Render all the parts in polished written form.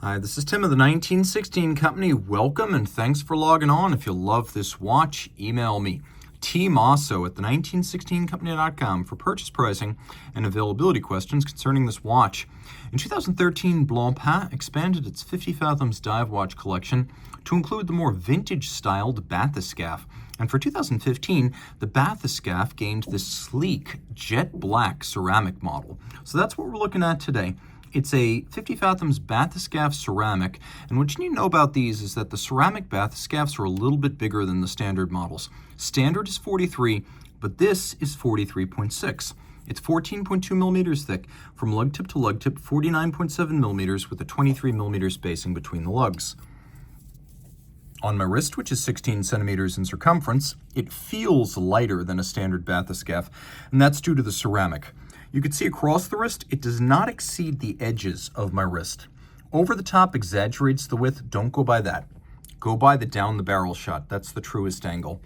Hi, this is Tim of the 1916 Company. Welcome and thanks for logging on. If you love this watch, email me, Team Mosso at the1916company.com for purchase pricing and availability questions concerning this watch. In 2013, Blancpain expanded its 50 Fathoms dive watch collection to include the more vintage-styled Bathyscaphe. And for 2015, the Bathyscaphe gained this sleek, jet black ceramic model. So that's what we're looking at today. It's a 50 Fathoms Bathyscaphe ceramic, and what you need to know about these is that the ceramic Bathyscaphes are a little bit bigger than the standard models. Standard is 43, but this is 43.6. It's 14.2 millimeters thick, from lug tip to lug tip, 49.7 millimeters with a 23 millimeter spacing between the lugs. On my wrist, which is 16 centimeters in circumference, it feels lighter than a standard Bathyscaphe, and that's due to the ceramic. You can see across the wrist, it does not exceed the edges of my wrist. Over the top exaggerates the width. Don't go by that. Go by the down the barrel shot. That's the truest angle.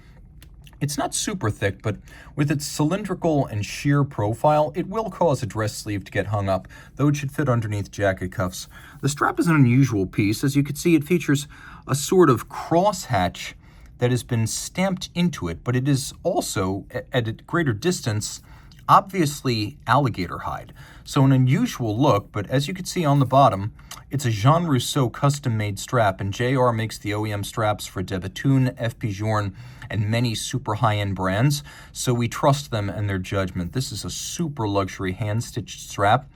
It's not super thick, but with its cylindrical and sheer profile, it will cause a dress sleeve to get hung up, though it should fit underneath jacket cuffs. The strap is an unusual piece. As you can see, it features a sort of crosshatch that has been stamped into it, but it is also, at a greater distance, obviously alligator hide. So an unusual look, but as you can see on the bottom, it's a Jean Rousseau custom-made strap, and JR makes the OEM straps for De Bethune, FP Journe, and many super high-end brands, so we trust them and their judgment. This is a super luxury hand-stitched strap.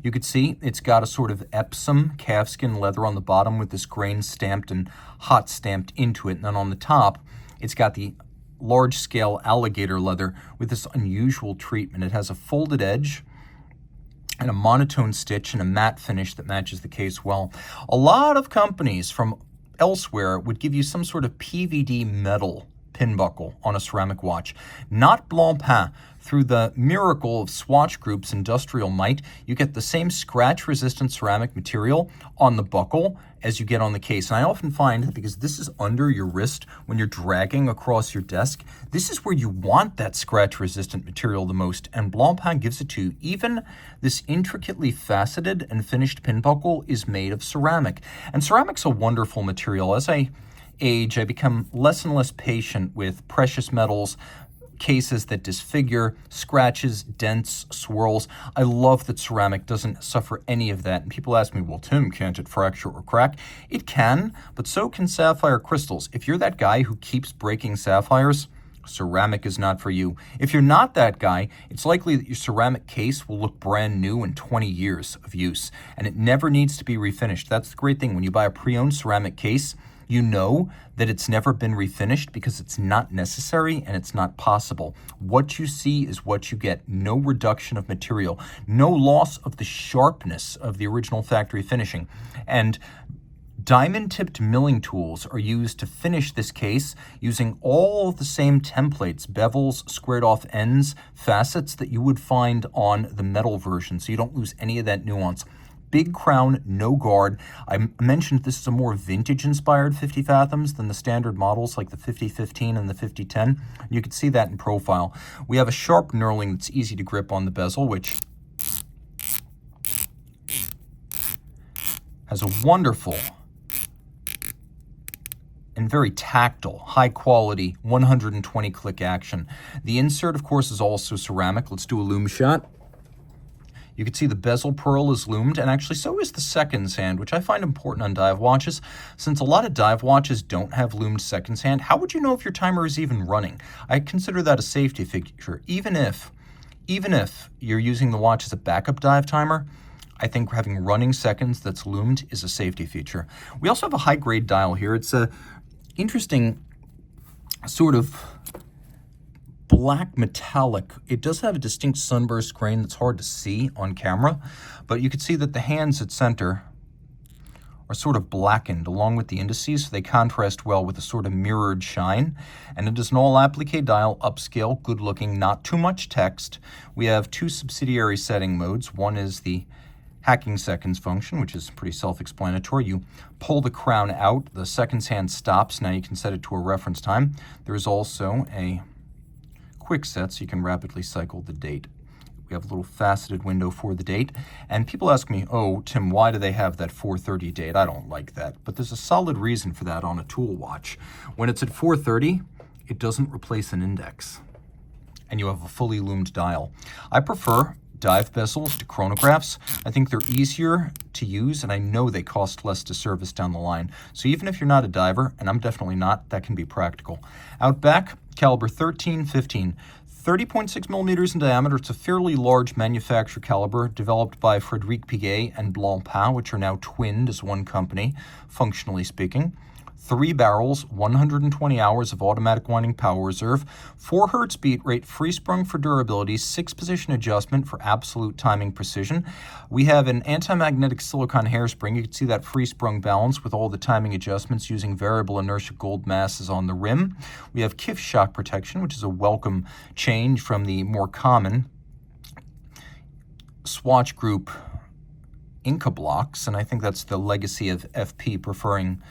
You can see it's got a sort of Epsom calfskin leather on the bottom with this grain stamped and hot stamped into it, and then on the top, it's got the large-scale alligator leather with this unusual treatment. It has a folded edge and a monotone stitch and a matte finish that matches the case well. A lot of companies from elsewhere would give you some sort of PVD metal pin buckle on a ceramic watch. Not Blancpain. Through the miracle of Swatch Group's industrial might, you get the same scratch-resistant ceramic material on the buckle as you get on the case. And I often find that because this is under your wrist when you're dragging across your desk, this is where you want that scratch-resistant material the most, and Blancpain gives it to you. Even this intricately faceted and finished pin buckle is made of ceramic. And ceramic's a wonderful material. As I age, I become less and less patient with precious metals, cases that disfigure, scratches, dents, swirls. I love that ceramic doesn't suffer any of that. And people ask me, well, Tim, can't it fracture or crack? It can, but so can sapphire crystals. If you're that guy who keeps breaking sapphires, ceramic is not for you. If you're not that guy, it's likely that your ceramic case will look brand new in 20 years of use, and it never needs to be refinished. That's the great thing. When you buy a pre-owned ceramic case, you know that it's never been refinished because it's not necessary and it's not possible. What you see is what you get. No reduction of material, no loss of the sharpness of the original factory finishing. And diamond-tipped milling tools are used to finish this case using all of the same templates, bevels, squared-off ends, facets that you would find on the metal version, so you don't lose any of that nuance. Big crown, no guard. I mentioned this is a more vintage-inspired 50 Fathoms than the standard models like the 5015 and the 5010. You can see that in profile. We have a sharp knurling that's easy to grip on the bezel, which has a wonderful and very tactile, high-quality 120-click action. The insert, of course, is also ceramic. Let's do a loom shot. You can see the bezel pearl is loomed, and actually so is the seconds hand, which I find important on dive watches. Since a lot of dive watches don't have loomed seconds hand, how would you know if your timer is even running? I consider that a safety feature. Even if you're using the watch as a backup dive timer, I think having running seconds that's loomed is a safety feature. We also have a high-grade dial here. It's a interesting sort of black metallic. It does have a distinct sunburst grain that's hard to see on camera, but you can see that the hands at center are sort of blackened along with the indices, so they contrast well with a sort of mirrored shine. And it is an all-applique dial, upscale, good-looking, not too much text. We have two subsidiary setting modes. One is the hacking seconds function, which is pretty self-explanatory. You pull the crown out, the seconds hand stops. Now you can set it to a reference time. There is also a quick set, so you can rapidly cycle the date. We have a little faceted window for the date. And people ask me, oh, Tim, why do they have that 4:30 date? I don't like that. But there's a solid reason for that on a tool watch. When it's at 4:30, it doesn't replace an index. And you have a fully loomed dial. I prefer dive bezels to chronographs. I think they're easier to use, and I know they cost less to service down the line. So even if you're not a diver, and I'm definitely not, that can be practical. Out back, caliber 13-15. 30.6 millimeters in diameter. It's a fairly large manufacturer caliber developed by Frédéric Piguet and Blancpain, which are now twinned as one company, functionally speaking. 3 barrels, 120 hours of automatic winding power reserve, 4 hertz beat rate, free sprung for durability, 6 position adjustment for absolute timing precision. We have an anti-magnetic silicone hairspring. You can see that free sprung balance with all the timing adjustments using variable inertia gold masses on the rim. We have KIF shock protection, which is a welcome change from the more common Swatch Group Inca blocks, and I think that's the legacy of FP preferring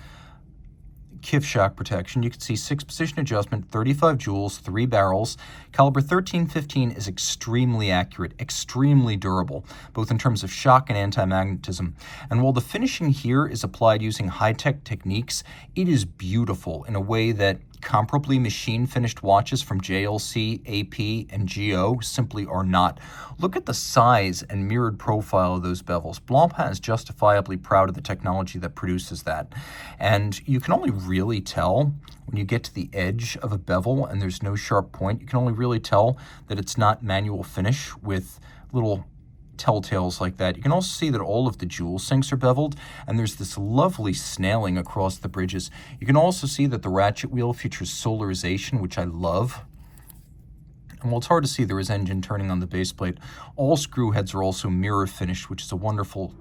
KIF shock protection. You can see 6 position adjustment, 35 joules, 3 barrels. Caliber 13-15 is extremely accurate, extremely durable, both in terms of shock and anti-magnetism. And while the finishing here is applied using high-tech techniques, it is beautiful in a way that comparably machine-finished watches from JLC, AP, and GO simply are not. Look at the size and mirrored profile of those bevels. Blancpain is justifiably proud of the technology that produces that. And you can only really tell when you get to the edge of a bevel and there's no sharp point, you can only really tell that it's not manual finish with little telltales like that. You can also see that all of the jewel sinks are beveled, and there's this lovely snailing across the bridges. You can also see that the ratchet wheel features solarization, which I love. And while it's hard to see, there is engine turning on the base plate. All screw heads are also mirror finished, which is a wonderful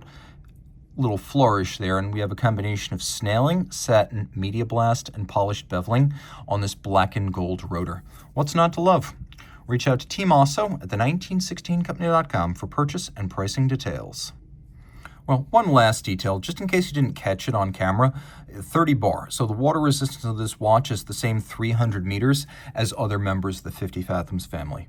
little flourish there. And we have a combination of snailing, satin, media blast, and polished beveling on this black and gold rotor. What's not to love? Reach out to Team Mosso at the1916company.com for purchase and pricing details. Well, one last detail, just in case you didn't catch it on camera, 30 bar. So the water resistance of this watch is the same 300 meters as other members of the 50 Fathoms family.